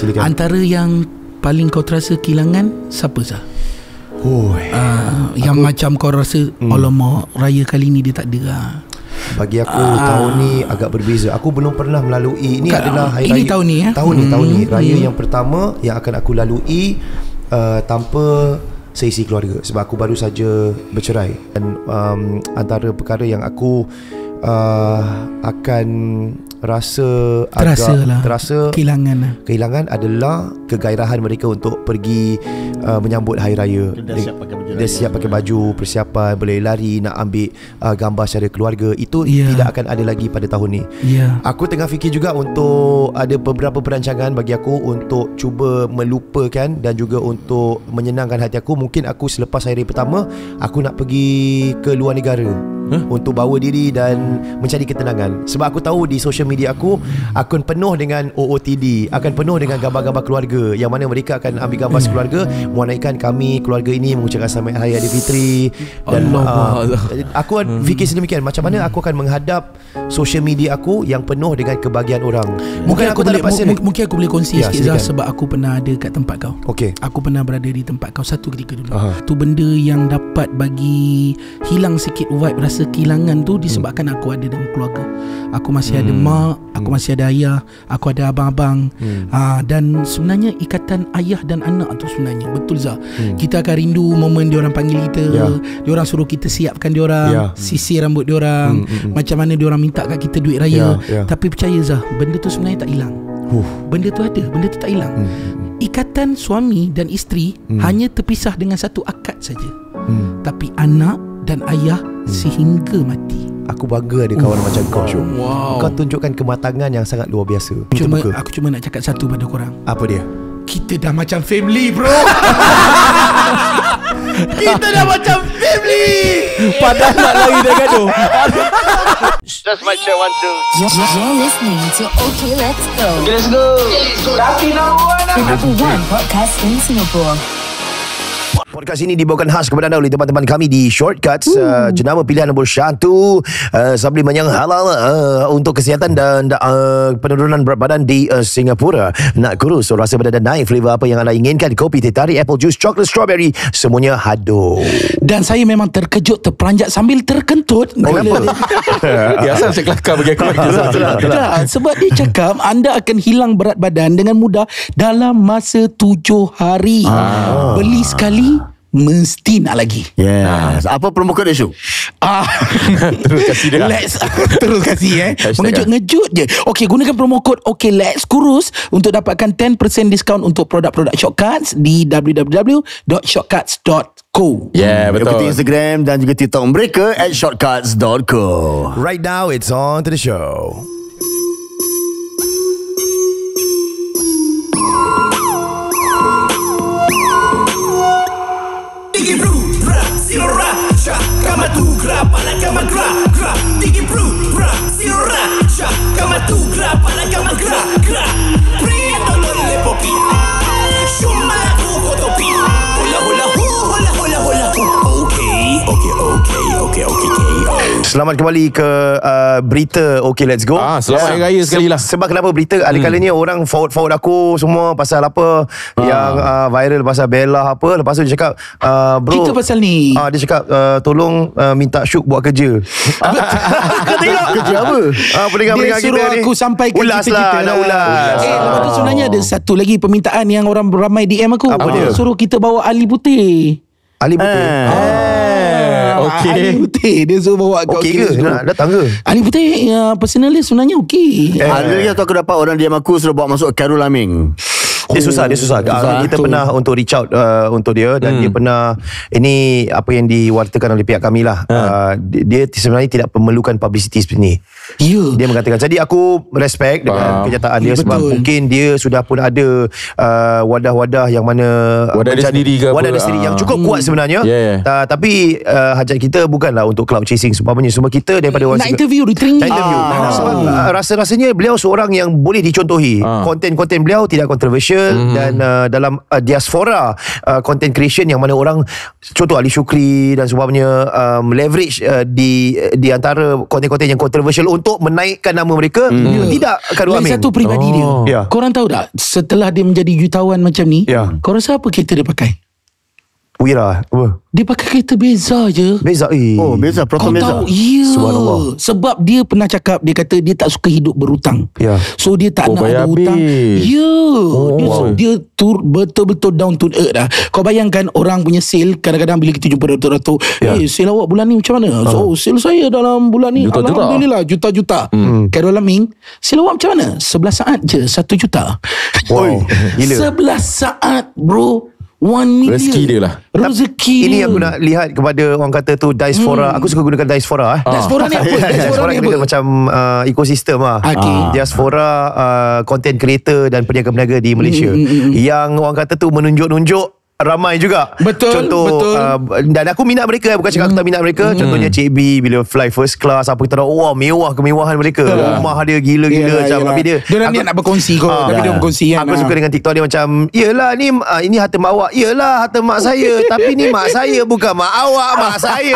silakan. Antara yang paling kau terasa kehilangan siapa Zah? Yang macam kau rasa alamak, raya kali ni dia tak ada lah. Bagi aku tahun ni agak berbeza. Aku belum pernah melalui. Ini adalah hari ini raya, tahun ni tahun ni raya yang pertama yang akan aku lalui tanpa seisi keluarga, sebab aku baru saja bercerai. Dan antara perkara yang aku akan terasa kehilangan adalah kegairahan mereka untuk pergi menyambut hari raya. Dia siap pakai baju, persiapan, boleh lari, nak ambil gambar secara keluarga. Itu tidak akan ada lagi pada tahun ni. Aku tengah fikir juga untuk ada beberapa perancangan bagi aku untuk cuba melupakan dan juga untuk menyenangkan hati aku. Mungkin aku selepas hari pertama, aku nak pergi ke luar negara untuk bawa diri dan mencari ketenangan. Sebab aku tahu di social media aku akan penuh dengan OOTD, akan penuh dengan gambar-gambar keluarga, yang mana mereka akan ambil gambar sekeluarga, mewarnaikan kami keluarga ini mengucapkan selamat hari Aidilfitri. Dan aku fikir sedemikian, macam mana aku akan menghadap social media aku yang penuh dengan kebahagiaan orang. Mungkin aku boleh kongsi sikit Zah, sebab aku pernah ada kat tempat kau. Aku pernah berada di tempat kau satu ketika dulu. Tu benda yang dapat bagi hilang sikit vibe rasa kehilangan tu disebabkan aku ada dengan keluarga. Aku masih ada mak, aku masih ada ayah, aku ada abang-abang. Dan sebenarnya ikatan ayah dan anak tu sebenarnya betul Zah. Kita akan rindu momen diorang panggil kita, diorang suruh kita siapkan diorang, sisir rambut diorang, macam mana diorang minta kat kita duit raya. Tapi percaya Zah, benda tu sebenarnya tak hilang. Benda tu ada, benda tu tak hilang. Ikatan suami dan isteri hanya terpisah dengan satu akad saja. Tapi anak dan ayah sehingga mati. Aku bangga ada kawan macam kau, Syuk. Kau tunjukkan kematangan yang sangat luar biasa. Aku cuma nak cakap satu pada korang. Apa dia? Kita dah macam family, bro. Kita dah macam family. Padahal nak lari dah gaduh. That's my check 1 2. You're listening to OK Let's Go. Let's go. Tapi Number 1 podcast in Singapore. Podcast ini dibawakan khas kepada anda oleh teman-teman kami di Shortcuts, jenama pilihan nombor 1 suplemen yang halal untuk kesihatan dan penurunan berat badan di Singapura. Nak kurus, rasa badan dan naik, flavor apa yang anda inginkan, kopi, teh tarik, apple juice, coklat, strawberry, semuanya hado. Dan saya memang terkejut, terperanjat sambil terkentut. Kenapa? Biasa saya kelakar bagi aku. Sebab dia cakap anda akan hilang berat badan dengan mudah dalam masa 7 hari. Beli sekali, mesti nak lagi. Apa promo code dia, Syuk? Terus kasih dia. Terus kasih mengejut-ngejut je. Okey, gunakan promo code OK Let's Kurus untuk dapatkan 10% diskaun untuk produk-produk Shortcuts di www.shortcuts.co. Betul. Ikuti Instagram dan juga TikTok mereka @shortcuts.co. Right now it's on to the show. Kama tu gra pala kama gra gra digi bru bra sira cha kama tu gra pala kama gra gra prendo le popi shuma tu kotopi hola hola hola hola hola okay Selamat kembali ke berita OK Let's Go. Selamat Hari Raya sekali lah. Sebab kenapa berita kali-kalinya orang forward aku semua pasal apa yang viral pasal Bella apa. Lepas tu dia cakap bro, kita pasal ni. Dia cakap tolong minta Syuk buat kerja. Kau tengok kerja apa? Pendengar-pendengar kita ni dia suruh aku sampaikan ulas lah, nak ulas. Lepas tu sebenarnya ada satu lagi permintaan yang orang ramai DM aku. Apa dia? Suruh kita bawa Ali Putih. Ali Putih. Okey. Ali Putih dia suruh bawa kat Okey ke? Nak datang ke? Ali Putih personally sebenarnya okey. Ada lagi atau aku dapat orang DM aku suruh bawa masuk Carol Laming. Dia susah. Kita pernah untuk reach out untuk dia. Dan dia pernah, ini apa yang diwartakan oleh pihak kami lah. Dia sebenarnya tidak memerlukan publicity seperti ni. Dia mengatakan. Jadi aku respect dengan kenyataan dia. Sebab mungkin dia sudah pun ada wadah-wadah yang mana Wadah dia sendiri ke wadah apa. dia sendiri yang cukup kuat sebenarnya. Tapi hajat kita bukanlah untuk cloud chasing sebabnya. Semua kita daripada nak interview diterima. Sebab rasa-rasanya beliau seorang yang boleh dicontohi. Konten-konten beliau tidak kontroversial. Dan dalam diaspora content creation yang mana orang, contoh Ali Shukri dan sebagainya, leverage di antara konten-konten yang kontroversial untuk untuk menaikkan nama mereka. Tidak Khairul Aming. Satu peribadi dia. Korang tahu tak, setelah dia menjadi jutawan macam ni, korang rasa apa kereta dia pakai? Wira. Dia pakai kereta Beza je. Beza. Oh, Beza, Proton Beza. Subhanallah. Sebab dia pernah cakap, dia kata dia tak suka hidup berhutang. So dia tak nak ada hutang. Dia betul-betul down to earth dah. Kau bayangkan orang punya sale, kadang-kadang bila kita jumpa Dato', sale awak bulan ni macam mana? So sale saya dalam bulan ni alhamdulillah juta-juta. Khairul Aming, sale awak macam mana? 11 saat je 1 juta. Gila. 11 saat bro, 1 million. Rezeki dia lah. Rezeki. Ini aku nak lihat kepada orang kata tu diaspora. Aku suka gunakan diaspora. Diaspora ni apa? Diaspora ni macam ekosistem lah. Diaspora content creator dan peniaga-peniaga di Malaysia yang orang kata tu menunjuk-nunjuk ramai juga. Contoh dan aku minat mereka, bukan cakap aku tak minat mereka. Contohnya Cik B bila fly first class, apa kita tahu, wah mewah kemewahan mereka. Rumah dia gila-gila macam. Tapi dia nak berkongsi kau, tapi dia berkongsi kan. Aku suka dengan TikTok dia macam, yelah ni ini harta mak awak. Yelah harta mak saya. Tapi ni mak saya, bukan mak awak, mak saya.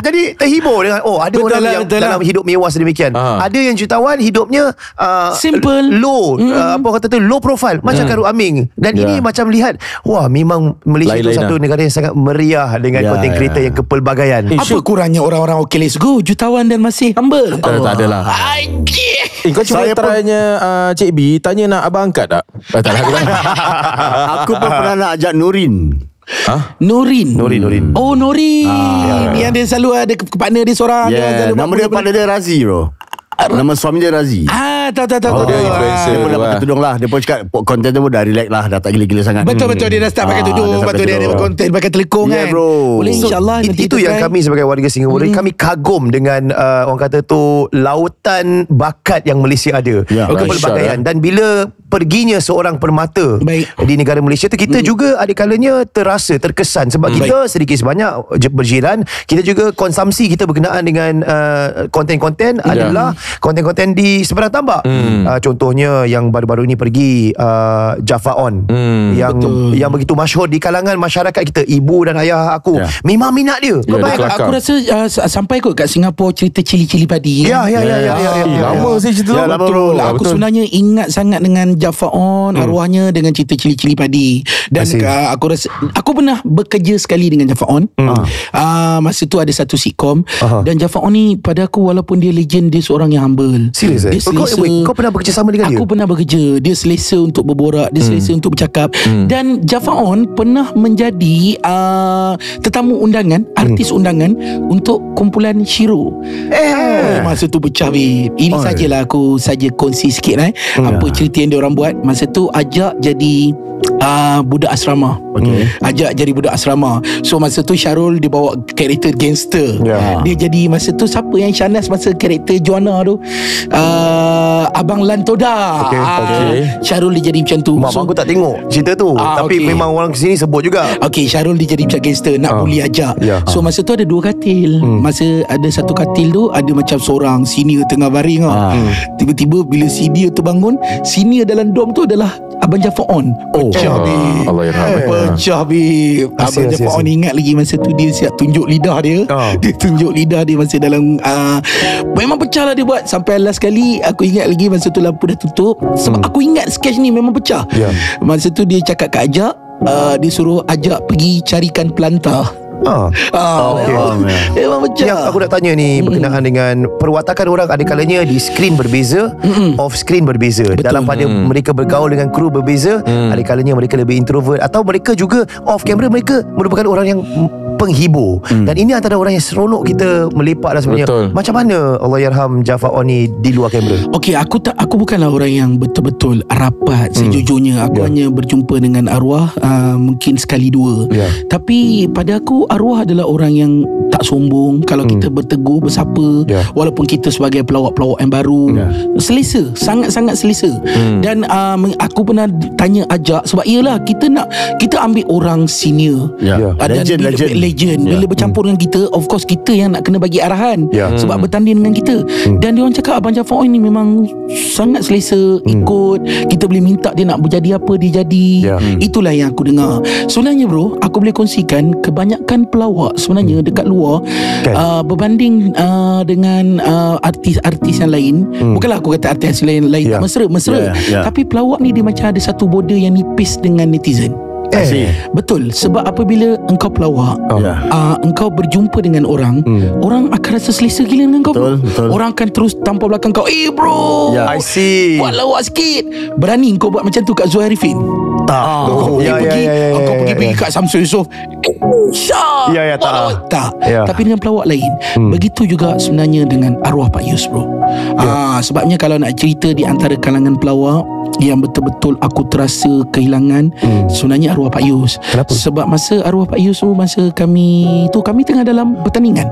Jadi terhibur dengan ada orang yang dalam hidup mewah sedemikian. Ada yang jutawan hidupnya simple, low, apa kata tu, low profile macam Khairul Aming. Dan ini macam lihat, wah memang Malaysia tu satu negara yang sangat meriah dengan content creator yang kepelbagaian. Apa kurangnya orang-orang okay let's go, jutawan dan masih humble? Tak adalah. Kau cuba tanya Cik B, tanya nak abang angkat tak? Tak lah. Aku pun pernah nak ajak Nurin. Nurin. Oh Nurin. Yang dia selalu ada partner dia seorang. Nama dia partner dia Razi bro. Nama suami dia Razi. Tahu. Dia influencer. Dia pun dah pakai tudung lah. Dia pun cakap konten tu pun dah relax lah, dah tak gila-gila sangat. Betul dia dah start pakai tudung. Lepas tu dia ada konten pakai telekong kan. Bro. Boleh insyaAllah nanti itu yang kami sebagai warga Singapura, kami kagum dengan orang kata tu lautan bakat yang Malaysia ada. Kepelbagaian. Dan bila perginya seorang permata di negara Malaysia tu, kita juga ada kalanya terasa, terkesan. Sebab kita sedikit sebanyak berjiran, kita juga konsumsi kita berkenaan dengan konten-konten adalah konten-konten di seberang tambak. Contohnya yang baru-baru ni pergi Jaffa On, yang begitu masyhur di kalangan masyarakat kita. Ibu dan ayah aku memang minat dia. Aku rasa sampai kot kat Singapura cerita cili-cili padi. Lama sih cerita tu. Betul. Aku sebenarnya ingat sangat dengan Jaffa On, arwahnya, dengan cerita cili-cili padi. Dan aku rasa aku pernah bekerja sekali dengan Jaffa On. Masa tu ada satu sitcom, dan Jaffa On ni pada aku, walaupun dia legend, dia seorang yang humble. Serius? Kau pernah bekerja sama dengan dia? Aku pernah bekerja. Dia selesa untuk berborak, dia selesa untuk bercakap. Dan Jaffa On pernah menjadi tetamu undangan, artis undangan untuk kumpulan Shiro. Masa tu pecah babe. Ini sajalah aku kongsi sikit apa cerita yang dia orang buat. Masa tu ajak jadi budak asrama. Ajak jadi budak asrama. So masa tu Syarul dia bawa karakter gangster. Dia jadi masa tu siapa yang Shanas masa karakter Joanna tu, Abang Lantoda. Syarul dia jadi macam tu. Mak aku tak tengok cerita tu, tapi memang orang sini sebut juga. Syarul dia jadi macam gangster, nak bully ajak. So masa tu ada 2 katil. Masa ada satu katil tu ada macam seorang senior tengah baring. Tiba-tiba bila senior tu bangun, senior dalam dom tu adalah Abang Jaffa On. Pecah babe. Pecah babe. Abang Jaffa On ingat lagi masa tu dia siap tunjuk lidah dia. Dia tunjuk lidah dia masa dalam memang pecah lah dia buat. Sampai last kali aku ingat lagi masa tu lampu dah tutup. Sebab aku ingat sketch ni memang pecah. Masa tu dia cakap kat Ajak, dia suruh Ajak pergi carikan pelantar. Memang macam yang aku nak tanya ni berkenaan dengan perwatakan orang. Ada kalanya di screen berbeza, off screen berbeza. Dalam pada mereka bergaul dengan kru berbeza. Ada kalanya mereka lebih introvert, atau mereka juga off camera mereka merupakan orang yang penghibur. Dan ini antara orang yang seronok kita melepak dah sebenarnya. Macam mana Allahyarham Jaffa On ni di luar kamera? Aku bukanlah orang yang betul-betul rapat. Sejujurnya aku hanya berjumpa dengan arwah mungkin sekali 2. Tapi pada aku arwah adalah orang yang tak sombong. Kalau kita bertegur, bersapa, walaupun kita sebagai pelawak-pelawak yang baru, selesa, sangat-sangat selesa. Dan aku pernah tanya Ajak, sebab iyalah kita ambil orang senior, legend legend. Bila bercampur dengan kita, of course kita yang nak kena bagi arahan, sebab bertanding dengan kita. Dan diorang cakap Abang Jaafar ni memang sangat selesa, ikut. Kita boleh minta dia nak berjadi apa, dia jadi. Itulah yang aku dengar. Sebenarnya bro, aku boleh kongsikan kebanyakan pelawak sebenarnya dekat luar berbanding dengan artis-artis yang lain. Bukanlah aku kata artis lain tak mesra. Tapi pelawak ni dia macam ada satu border yang nipis dengan netizen. Betul. Sebab apabila engkau pelawak, engkau berjumpa dengan orang, orang akan rasa selesa gila dengan kau. Betul. Orang akan terus tampar belakang kau. Bro, I see, buat lawak sikit. Berani kau buat macam tu kat Zuhair Arifin? Tak. Kau pergi kat Samsul Yusof, tak. Tapi dengan pelawak lain. Begitu juga sebenarnya dengan arwah Pak Yus, bro. Sebabnya kalau nak cerita di antara kalangan pelawak yang betul-betul aku terasa kehilangan, sebenarnya arwah Pak Yus. Kenapa? Sebab masa arwah Pak Yus tu, masa kami tengah dalam pertandingan.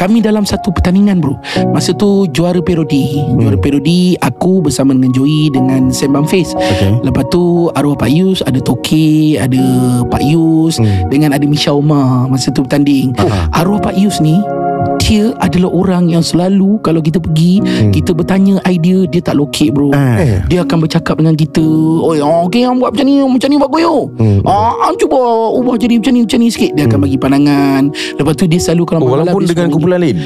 Kami dalam satu pertandingan, bro. Masa tu juara parodi. Aku bersama dengan Joey, dengan Sam Bamface. Lepas tu arwah Pak Yus, ada Toke, ada Pak Yus, dengan ada Misha Omar. Masa tu bertanding. Arwah Pak Yus ni, dia adalah orang yang selalu kalau kita pergi, kita bertanya idea, dia tak lokek, bro. Dia akan bercakap dengan kita, okay, buat macam ni buat goyo. Cuba ubah jadi macam ni sikit. Dia akan bagi pandangan. Lepas tu dia selalu kalau walaupun dengan kumpulan lain,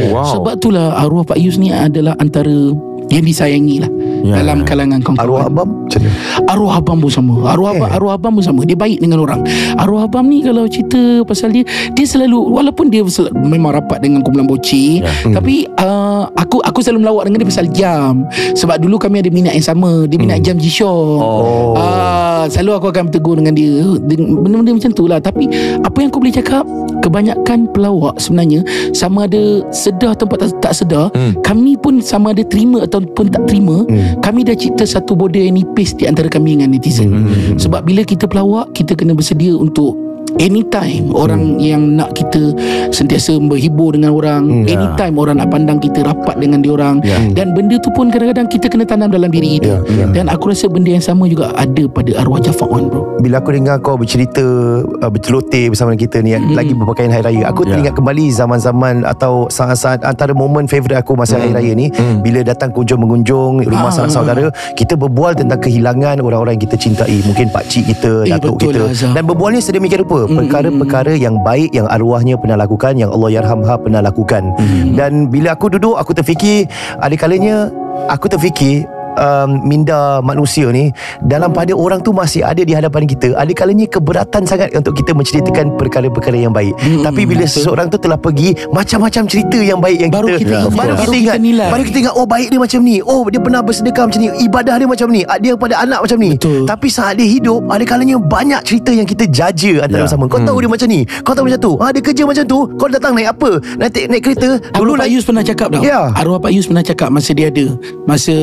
Sebab itulah arwah Pak Yus ni adalah antara yang disayangi lah dalam kalangan kawan-kawan. Arwah abang macam mana? Arwah abang pun sama. Arwah abang pun sama. Dia baik dengan orang. Arwah abang ni kalau cerita pasal dia selalu, walaupun dia memang rapat dengan kumpulan bocil, tapi aku selalu melawak dengan dia pasal jam. Sebab dulu kami ada minat yang sama. Dia minat jam G-Shock. Selalu aku akan bertegur dengan dia, benda-benda macam tu lah. Tapi apa yang aku boleh cakap, kebanyakan pelawak sebenarnya, sama ada sedar atau tak sedar, kami pun sama ada terima ataupun tak terima, kami dah cipta satu border yang nipis di antara kami dengan netizen. Sebab bila kita pelawak, kita kena bersedia untuk anytime orang yang nak kita sentiasa berhibur dengan orang, anytime orang nak pandang kita rapat dengan diorang, dan benda tu pun kadang-kadang kita kena tanam dalam diri kita. Dan aku rasa benda yang sama juga ada pada arwah Jaafar Wan, bro. Bila aku dengar kau bercerita, berceloteh bersama kita ni, lagi berpakaian Hari Raya, aku teringat kembali zaman-zaman atau saat-saat antara momen favourite aku masa Hari Raya ni, bila datang mengunjung rumah sanak saudara, kita berbual tentang kehilangan orang-orang yang kita cintai. Mungkin pakcik kita, datuk kita, dan berbualnya sedemikian rupa perkara-perkara yang baik yang arwahnya pernah lakukan, yang Allah yarhamha pernah lakukan. Dan bila aku duduk, aku terfikir, ada kalanya aku terfikir minda manusia ni dalam pada orang tu masih ada di hadapan kita. Ada kalanya keberatan sangat untuk kita menceritakan perkara-perkara yang baik. Tapi bila seseorang tu telah pergi, macam-macam cerita yang baik yang baru kita ingat, baru kita ingat, baik dia macam ni, dia pernah bersedekah macam ni, ibadah dia macam ni, dia pada anak macam ni. Tapi saat dia hidup, ada kalanya banyak cerita yang kita jaja antara sama. Kau tahu dia macam ni, kau tahu macam tu, dia kerja macam tu, kau datang naik apa, naik kereta. Arwah Pak Yus pernah cakap tau. Arwah Pak Yus pernah cakap masa dia ada, masa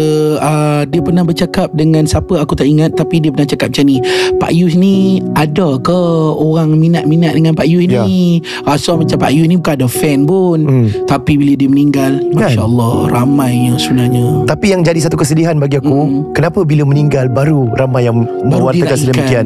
dia pernah bercakap dengan siapa aku tak ingat, tapi dia pernah cakap macam ni, Pak Yus ni ada ke orang minat-minat dengan Pak Yus ni? So macam Pak Yus ni bukan ada fan pun, tapi bila dia meninggal, Masya Allah, ramainya sebenarnya. Tapi yang jadi satu kesedihan bagi aku, kenapa bila meninggal baru ramai yang mewartakan sedemikian.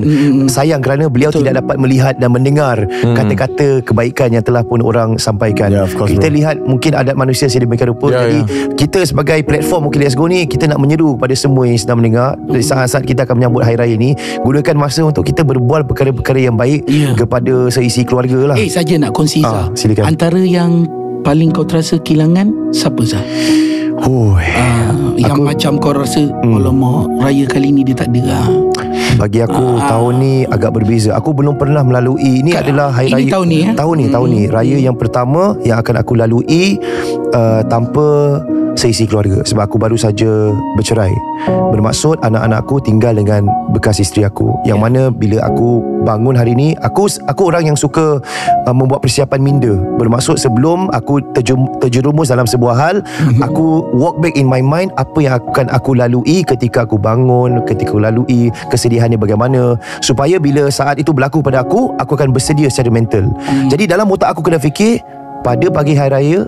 Sayang kerana beliau tidak dapat melihat dan mendengar kata-kata kebaikan yang telah pun orang sampaikan. Kita lihat mungkin adat manusia sedemikian rupa. Jadi kita sebagai platform OK Let's Go ni, kita nak menyeru pada semua yang sedang mendengar, dari saat-saat kita akan menyambut Hari Raya ni, gunakan masa untuk kita berbual perkara-perkara yang baik kepada seisi keluarga lah. Saja nak kongsi, silakan. Antara yang paling kau terasa kehilangan, siapa Zah? Yang macam kau rasa alamak, raya kali ni dia tak ada. Bagi aku tahun ni agak berbeza. Aku belum pernah melalui, ini adalah Hari Raya tahun ni raya yang pertama yang akan aku lalui tanpa seisi keluarga. Sebab aku baru saja bercerai. Bermaksud anak-anak aku tinggal dengan bekas isteri aku, yang mana bila aku bangun hari ni, aku orang yang suka membuat persiapan minda. Bermaksud sebelum aku terjerumus dalam sebuah hal, aku walk back in my mind apa yang akan aku lalui ketika aku bangun, ketika aku lalui kesedihannya bagaimana, supaya bila saat itu berlaku pada aku akan bersedia secara mental. Jadi dalam otak aku kena fikir, pada pagi Hari Raya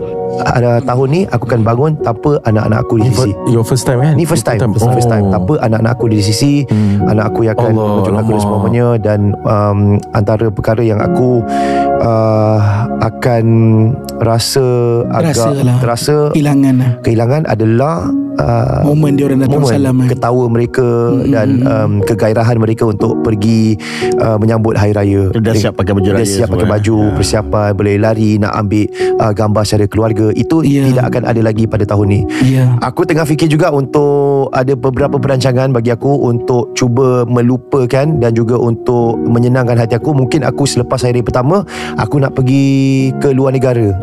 tahun ni aku akan bangun tanpa anak-anak aku di sisi. Your first time kan? Ni first time. First time tanpa anak-anak aku di sisi. Anak aku yang akan menunjukkan aku dan semuanya. Dan antara perkara yang aku akan rasa agak terasa kehilangan adalah momen dia orang datang salam, ketawa mereka dan kegairahan mereka untuk pergi menyambut hari raya. Dah siap pakai baju raya, dah siap pakai baju, persiapan, boleh lari nak ambil gambar secara keluarga. Itu tidak akan ada lagi pada tahun ni. Aku tengah fikir juga untuk ada beberapa perancangan bagi aku untuk cuba melupakan dan juga untuk menyenangkan hati aku. Mungkin aku selepas hari pertama aku nak pergi ke luar negara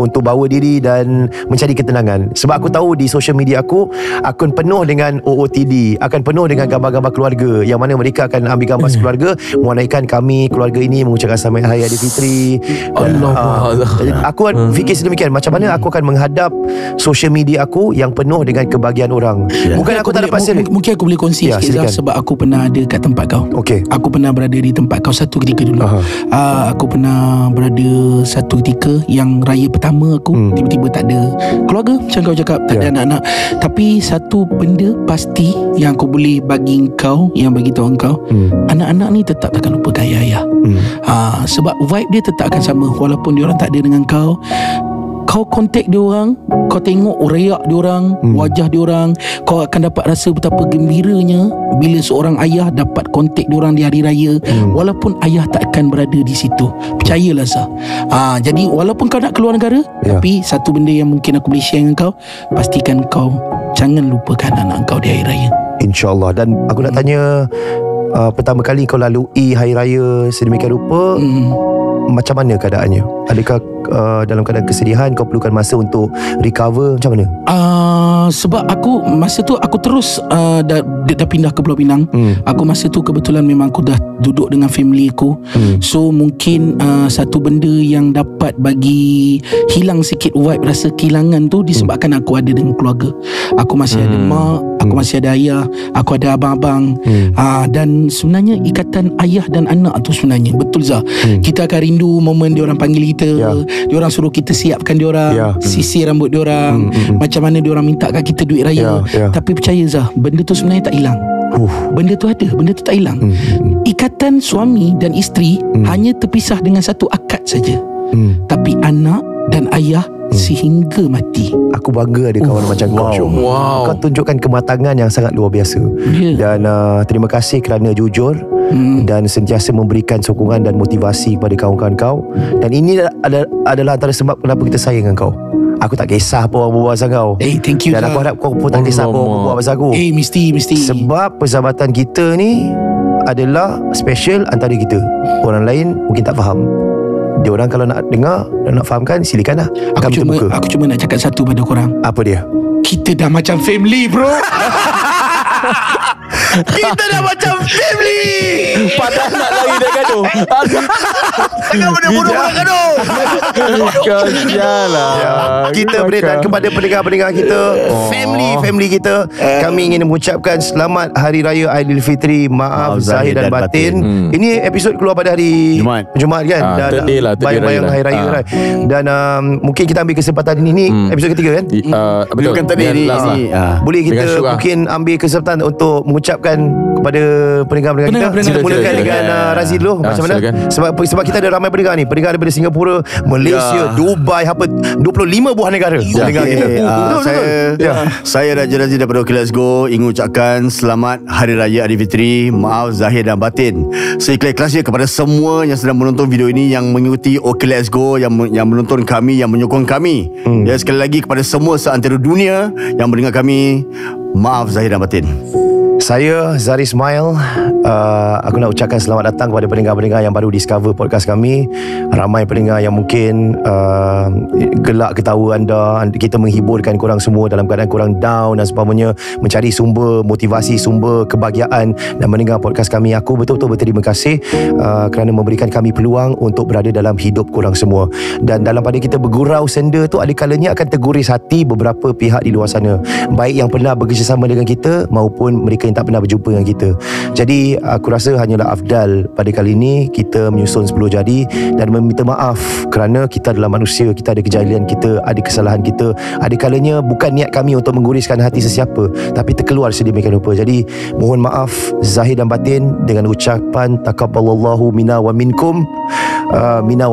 untuk bawa diri dan mencari ketenangan. Sebab aku tahu di social media aku akan penuh dengan OOTD, akan penuh dengan gambar-gambar keluarga yang mana mereka akan ambil gambar sekeluarga mewarnaikan kami keluarga ini mengucapkan Selamat Hari Aidilfitri. Aku fikir sedemikian, macam mana aku akan menghadap social media aku yang penuh dengan kebahagiaan orang. Bukan aku tak dapat mungkin aku boleh kongsi sikit lah, sebab aku pernah ada kat tempat kau. Aku pernah berada di tempat kau satu ketika dulu. Aku pernah berada satu ketika yang raya pertama aku tiba-tiba tak ada keluarga, macam kau cakap, tak ada anak-anak. Tapi satu benda pasti yang aku boleh bagi kau, yang bagi tahu kau, anak-anak ni tetap takkan lupa gaya ayah. Sebab vibe dia tetap akan sama walaupun dia orang tak ada dengan kau. Kau kontak dia orang, kau tengok riak dia orang, wajah dia orang, kau akan dapat rasa betapa gembiranya bila seorang ayah dapat kontak dia orang di hari raya, walaupun ayah tak akan berada di situ. Percayalah Zah. Jadi walaupun kau nak keluar negara, tapi satu benda yang mungkin aku boleh share dengan kau, pastikan kau jangan lupakan anak kau di hari raya. InsyaAllah. Dan aku nak tanya, pertama kali kau lalui hari raya sedemikian rupa, macam mana keadaannya? Adakah dalam keadaan kesedihan, kau perlukan masa untuk recover, macam mana? Sebab aku masa tu aku terus dah pindah ke Pulau Pinang. Aku masa tu kebetulan memang aku dah duduk dengan family aku. So mungkin satu benda yang dapat bagi hilang sikit vibe rasa kehilangan tu disebabkan aku ada dengan keluarga. Aku masih ada mak, aku masih ada ayah, aku ada abang-abang. Dan sebenarnya ikatan ayah dan anak tu sebenarnya betul Zah. Kita akan rindu momen diorang panggil kita, diorang suruh kita siapkan diorang, sisir rambut diorang, macam mana diorang minta kat kita duit raya. Tapi percaya Zah, benda tu sebenarnya tak hilang. Benda tu ada, benda tu tak hilang. Ikatan suami dan isteri hanya terpisah dengan satu akad saja. Tapi anak dan ayah sehingga mati. Aku bangga ada kawan macam kau. Kau tunjukkan kematangan yang sangat luar biasa. Dan terima kasih kerana jujur dan sentiasa memberikan sokongan dan motivasi kepada kawan-kawan kau. Dan ini adalah antara sebab kenapa kita sayang dengan kau. Aku tak kisah apa orang berbual pasal kau. Thank you. Dan aku harap kau pun tak kisah apa orang berbual pasal aku. Mesti. Sebab persahabatan kita ni adalah special antara kita. Orang lain mungkin tak faham. Dia orang kalau nak dengar dan nak fahamkan, silakanlah. Aku cuma nak cakap satu pada korang. Apa dia? Kita dah macam family, bro. Kita dah macam family. Padahal nak lari dah gaduh. Jangan benda-benda nak gaduh. Kasialah. Kita berikan kepada pendengar-pendengar kita, family kita, kami ingin mengucapkan selamat Hari Raya Aidilfitri. Maaf zahir dan batin. Ini episod keluar pada hari Jumaat kan. Dan bayang-bayang Hari Raya kan. Dan mungkin kita ambil kesempatan ini episod ketiga kan. Betul kan tadi ni. Boleh kita mungkin ambil kesempatan untuk mengucapkan kepada pendengar-pendengar kita. Mulakan dengan Razi dulu. Macam mana? Sebab kita ada ramai pendengar ni. Pendengar daripada Singapura, Malaysia, Dubai, 25 buah negara pendengar kita. Saya Raja Razi daripada OK Let's Go ingin ucapkan selamat Hari Raya Aidilfitri. Maaf zahir dan batin. Seikhlas-ikhlasnya kepada semua yang sedang menonton video ini, yang mengikuti OK Let's Go, yang menonton kami, yang menyokong kami. Sekali lagi kepada semua seantero dunia yang mendengar kami, maaf zahir dan batin. Saya Zari Ismail. Aku nak ucapkan selamat datang kepada pendengar-pendengar yang baru discover podcast kami. Ramai pendengar yang mungkin gelak ketawa anda. Kita menghiburkan korang semua dalam keadaan korang down dan sebagainya, mencari sumber motivasi, sumber kebahagiaan dan mendengar podcast kami. Aku betul-betul berterima kasih kerana memberikan kami peluang untuk berada dalam hidup korang semua. Dan dalam pada kita bergurau senda tu, ada kalanya akan terguris hati beberapa pihak di luar sana, baik yang pernah bekerjasama dengan kita maupun mereka yang tak pernah berjumpa dengan kita. Jadi aku rasa hanyalah afdal pada kali ini kita menyusun 10 jari dan meminta maaf kerana kita adalah manusia, kita ada kejahilian, kita ada kesalahan kita. Ada kalanya bukan niat kami untuk mengguriskan hati sesiapa, tapi terkeluar sedemikian rupa. Jadi mohon maaf zahir dan batin dengan ucapan takabbalallahu minna wa minkum, minna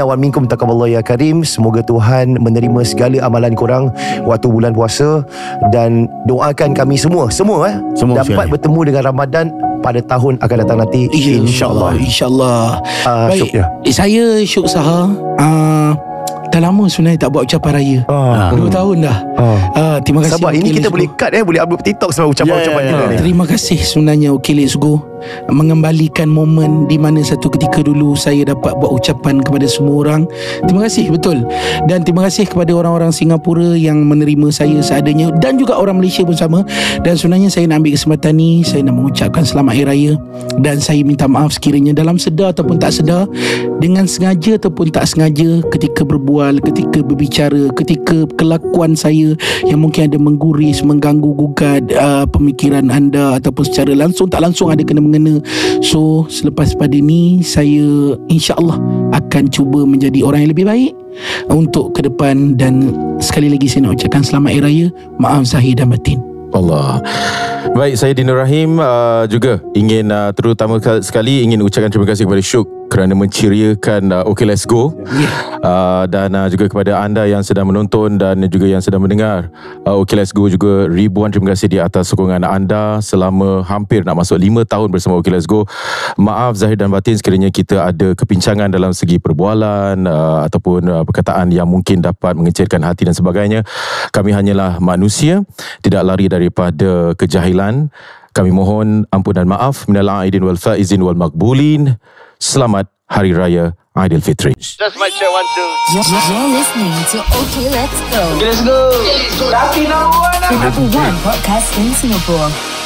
wa minkum takabballahu ya karim. Semoga Tuhan menerima segala amalan korang waktu bulan puasa, dan doakan kami semua dapat sekali bertemu dengan Ramadan pada tahun akan datang nanti, insya-Allah. Baik, saya Syuk Saha. Dah lama sebenarnya tak buat ucapan raya. 2 tahun dah. Terima kasih. Sabar, ini kita boleh cut boleh upload TikTok sebab ucapan-ucapan kita ni. Terima kasih sebenarnya OK Let's Go mengembalikan momen di mana satu ketika dulu saya dapat buat ucapan kepada semua orang. Terima kasih betul. Dan terima kasih kepada orang-orang Singapura yang menerima saya seadanya, dan juga orang Malaysia pun sama. Dan sebenarnya saya nak ambil kesempatan ni, saya nak mengucapkan selamat Hari Raya, dan saya minta maaf sekiranya dalam sedar ataupun tak sedar, dengan sengaja ataupun tak sengaja, ketika berbual, ketika berbicara, ketika kelakuan saya yang mungkin ada mengguris, mengganggu gugat pemikiran anda, ataupun secara langsung tak langsung ada kena-mengena. So selepas pada ni, saya insya-Allah akan cuba menjadi orang yang lebih baik untuk ke depan. Dan sekali lagi saya nak ucapkan selamat Hari Raya, maaf zahir dan batin. Allah. Baik, saya Dino Rahim juga ingin terutama sekali ingin ucapkan terima kasih kepada Syuk kerana menceriakan OK Let's Go, dan juga kepada anda yang sedang menonton dan juga yang sedang mendengar OK Let's Go juga ribuan terima kasih di atas sokongan anda selama hampir nak masuk 5 tahun bersama OK Let's Go. Maaf zahir dan batin sekiranya kita ada kepincangan dalam segi perbualan ataupun perkataan yang mungkin dapat mengecilkan hati dan sebagainya. Kami hanyalah manusia, tidak lari daripada kejahilan. Kami mohon ampunan maaf. Minal aidin wal faizin wal maqbulin. Selamat Hari Raya Aidilfitri. Just my check 1 2. You're listening to OK Let's Go. Okay, let's go. Rapi number 1 Podcast in Singapore.